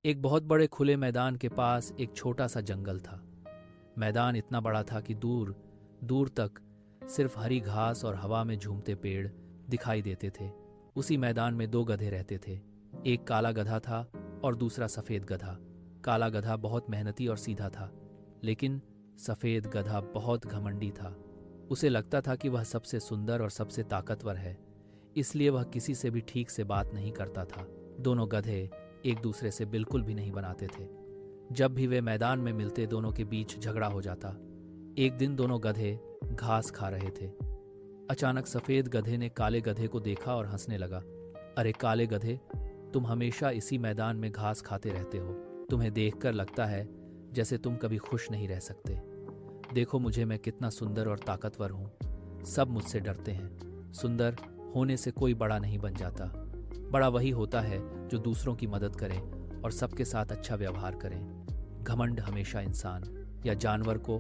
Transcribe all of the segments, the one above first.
एक बहुत बड़े खुले मैदान के पास एक छोटा सा जंगल था। मैदान इतना बड़ा था कि दूर दूर तक सिर्फ हरी घास और हवा में झूमते पेड़ दिखाई देते थे। उसी मैदान में दो गधे रहते थे। एक काला गधा था और दूसरा सफेद गधा। काला गधा बहुत मेहनती और सीधा था, लेकिन सफेद गधा बहुत घमंडी था। उसे लगता था कि वह सबसे सुंदर और सबसे ताकतवर है, इसलिए वह किसी से भी ठीक से बात नहीं करता था। दोनों गधे एक दूसरे से बिल्कुल भी नहीं बनाते थे। जब भी वे मैदान में मिलते, दोनों के बीच झगड़ा हो जाता। एक दिन दोनों गधे घास खा रहे थे। अचानक सफेद गधे ने काले गधे को देखा और हंसने लगा। अरे काले गधे, तुम हमेशा इसी मैदान में घास खाते रहते हो। तुम्हें देखकर लगता है जैसे तुम कभी खुश नहीं रह सकते। देखो मुझे, मैं कितना सुंदर और ताकतवर हूँ। सब मुझसे डरते हैं। सुंदर होने से कोई बड़ा नहीं बन जाता। बड़ा वही होता है जो दूसरों की मदद करे और सबके साथ अच्छा व्यवहार करे। घमंड हमेशा इंसान या जानवर को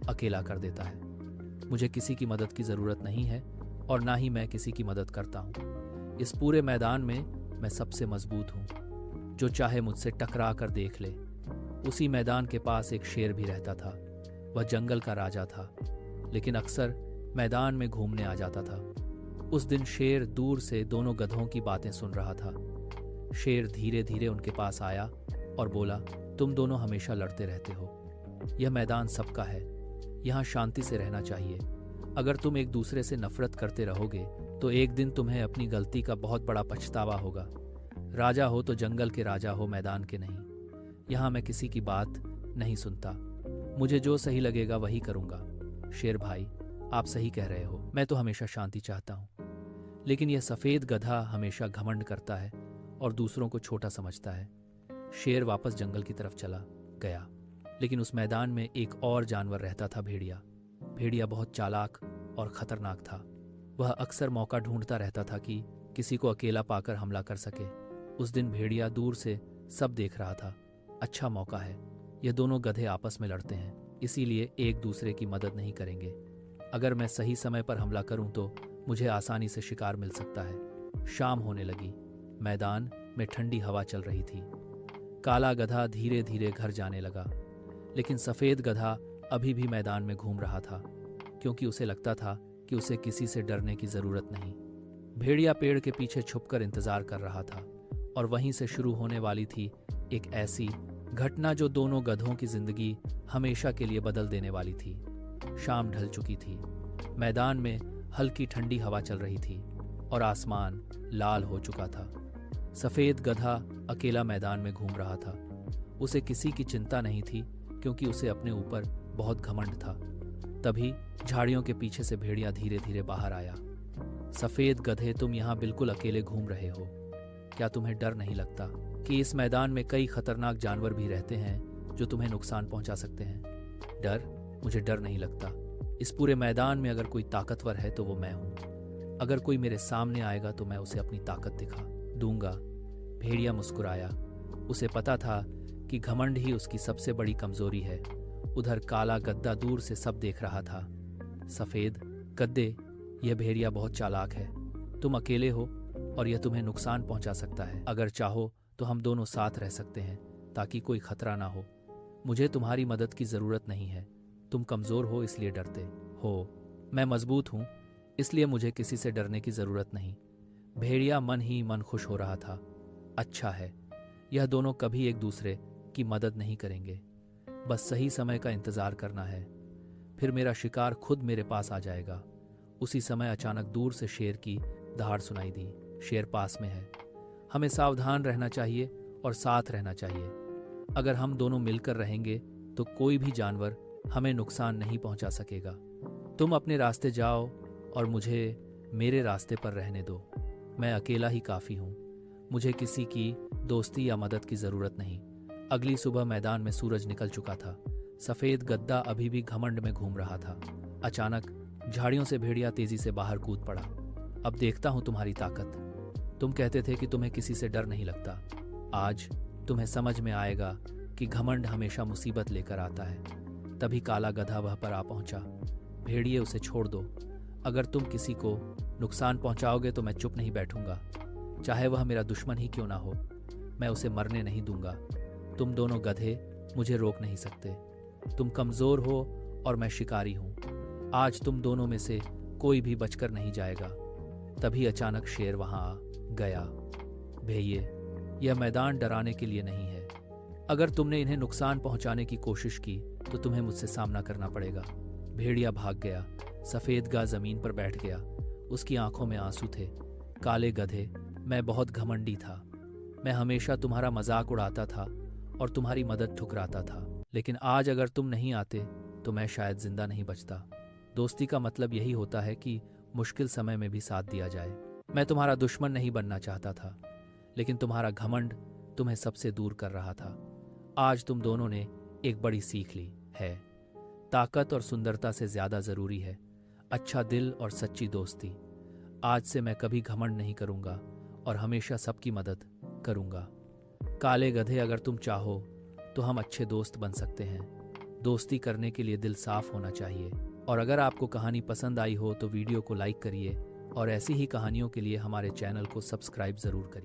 अकेला कर देता है। मुझे किसी की मदद की जरूरत नहीं है और ना ही मैं किसी की मदद करता हूँ। इस पूरे मैदान में मैं सबसे मजबूत हूँ। जो चाहे मुझसे टकरा कर देख ले। उसी मैदान के पास एक शेर भी रहता था। वह जंगल का राजा था, लेकिन अक्सर मैदान में घूमने आ जाता था। उस दिन शेर दूर से दोनों गधों की बातें सुन रहा था। शेर धीरे धीरे उनके पास आया और बोला, तुम दोनों हमेशा लड़ते रहते हो। यह मैदान सबका है। यहाँ शांति से रहना चाहिए। अगर तुम एक दूसरे से नफरत करते रहोगे तो एक दिन तुम्हें अपनी गलती का बहुत बड़ा पछतावा होगा। राजा हो तो जंगल के राजा हो, मैदान के नहीं। यहाँ मैं किसी की बात नहीं सुनता। मुझे जो सही लगेगा वही करूँगा। शेर भाई, आप सही कह रहे हो। मैं तो हमेशा शांति चाहता हूँ, लेकिन यह सफ़ेद गधा हमेशा घमंड करता है और दूसरों को छोटा समझता है। शेर वापस जंगल की तरफ चला गया, लेकिन उस मैदान में एक और जानवर रहता था, भेड़िया। भेड़िया बहुत चालाक और खतरनाक था। वह अक्सर मौका ढूंढता रहता था कि किसी को अकेला पाकर हमला कर सके। उस दिन भेड़िया दूर से सब देख रहा था। अच्छा मौका है। यह दोनों गधे आपस में लड़ते हैं, इसीलिए एक दूसरे की मदद नहीं करेंगे। अगर मैं सही समय पर हमला करूं तो मुझे आसानी से शिकार मिल सकता है। शाम होने लगी। मैदान में ठंडी हवा चल रही थी। काला गधा धीरे धीरे घर जाने लगा, लेकिन सफ़ेद गधा अभी भी मैदान में घूम रहा था, क्योंकि उसे लगता था कि उसे किसी से डरने की ज़रूरत नहीं। भेड़िया पेड़ के पीछे छुपकर इंतज़ार कर रहा था, और वहीं से शुरू होने वाली थी एक ऐसी घटना जो दोनों गधों की जिंदगी हमेशा के लिए बदल देने वाली थी। शाम ढल चुकी थी। मैदान में हल्की ठंडी हवा चल रही थी और आसमान लाल हो चुका था। सफ़ेद गधा अकेला मैदान में घूम रहा था। उसे किसी की चिंता नहीं थी, क्योंकि उसे अपने ऊपर बहुत घमंड था। तभी झाड़ियों के पीछे से भेड़िया धीरे धीरे बाहर आया। सफ़ेद गधे, तुम यहाँ बिल्कुल अकेले घूम रहे हो। क्या तुम्हें डर नहीं लगता कि इस मैदान में कई खतरनाक जानवर भी रहते हैं जो तुम्हें नुकसान पहुंचा सकते हैं? डर? मुझे डर नहीं लगता। इस पूरे मैदान में अगर कोई ताकतवर है तो वो मैं हूँ। अगर कोई मेरे सामने आएगा तो मैं उसे अपनी ताकत दिखा दूंगा। भेड़िया मुस्कुराया। उसे पता था कि घमंड ही उसकी सबसे बड़ी कमजोरी है। उधर काला गद्दा दूर से सब देख रहा था। सफ़ेद गद्दे, यह भेड़िया बहुत चालाक है। तुम अकेले हो और यह तुम्हें नुकसान पहुंचा सकता है। अगर चाहो तो हम दोनों साथ रह सकते हैं, ताकि कोई खतरा ना हो। मुझे तुम्हारी मदद की ज़रूरत नहीं है। तुम कमज़ोर हो इसलिए डरते हो। मैं मजबूत हूँ, इसलिए मुझे किसी से डरने की ज़रूरत नहीं। भेड़िया मन ही मन खुश हो रहा था। अच्छा है, यह दोनों कभी एक दूसरे की मदद नहीं करेंगे। बस सही समय का इंतज़ार करना है, फिर मेरा शिकार खुद मेरे पास आ जाएगा। उसी समय अचानक दूर से शेर की दहाड़ सुनाई दी। शेर पास में है। हमें सावधान रहना चाहिए और साथ रहना चाहिए। अगर हम दोनों मिलकर रहेंगे तो कोई भी जानवर हमें नुकसान नहीं पहुंचा सकेगा। तुम अपने रास्ते जाओ और मुझे मेरे रास्ते पर रहने दो। मैं अकेला ही काफ़ी हूँ। मुझे किसी की दोस्ती या मदद की ज़रूरत नहीं। अगली सुबह मैदान में सूरज निकल चुका था। सफ़ेद गद्दा अभी भी घमंड में घूम रहा था। अचानक झाड़ियों से भेड़िया तेजी से बाहर कूद पड़ा। अब देखता हूँ तुम्हारी ताकत। तुम कहते थे कि तुम्हें किसी से डर नहीं लगता। आज तुम्हें समझ में आएगा कि घमंड हमेशा मुसीबत लेकर आता है। तभी काला गधा वह पर आ पहुंचा। भेड़िए, उसे छोड़ दो। अगर तुम किसी को नुकसान पहुंचाओगे तो मैं चुप नहीं बैठूंगा, चाहे वह मेरा दुश्मन ही क्यों ना हो। मैं उसे मरने नहीं दूंगा। तुम दोनों गधे मुझे रोक नहीं सकते। तुम कमजोर हो और मैं शिकारी हूं। आज तुम दोनों में से कोई भी बचकर नहीं जाएगा। तभी अचानक शेर वहां आ गया। भैये, यह मैदान डराने के लिए नहीं है। अगर तुमने इन्हें नुकसान पहुंचाने की कोशिश की तो तुम्हें मुझसे सामना करना पड़ेगा। भेड़िया भाग गया। सफेद गाय जमीन पर बैठ गया। उसकी आंखों में आंसू थे। काले गधे, मैं बहुत घमंडी था। मैं हमेशा तुम्हारा मजाक उड़ाता था और तुम्हारी मदद ठुकराता था। लेकिन आज अगर तुम नहीं आते तो मैं शायद जिंदा नहीं बचता। दोस्ती का मतलब यही होता है कि मुश्किल समय में भी साथ दिया जाए। मैं तुम्हारा दुश्मन नहीं बनना चाहता था, लेकिन तुम्हारा घमंड तुम्हें सबसे दूर कर रहा था। आज तुम दोनों ने एक बड़ी सीख ली है। ताकत और सुंदरता से ज्यादा जरूरी है अच्छा दिल और सच्ची दोस्ती। आज से मैं कभी घमंड नहीं करूंगा और हमेशा सबकी मदद करूंगा। काले गधे, अगर तुम चाहो तो हम अच्छे दोस्त बन सकते हैं। दोस्ती करने के लिए दिल साफ होना चाहिए। और अगर आपको कहानी पसंद आई हो तो वीडियो को लाइक करिए और ऐसी ही कहानियों के लिए हमारे चैनल को सब्सक्राइब जरूर करिए।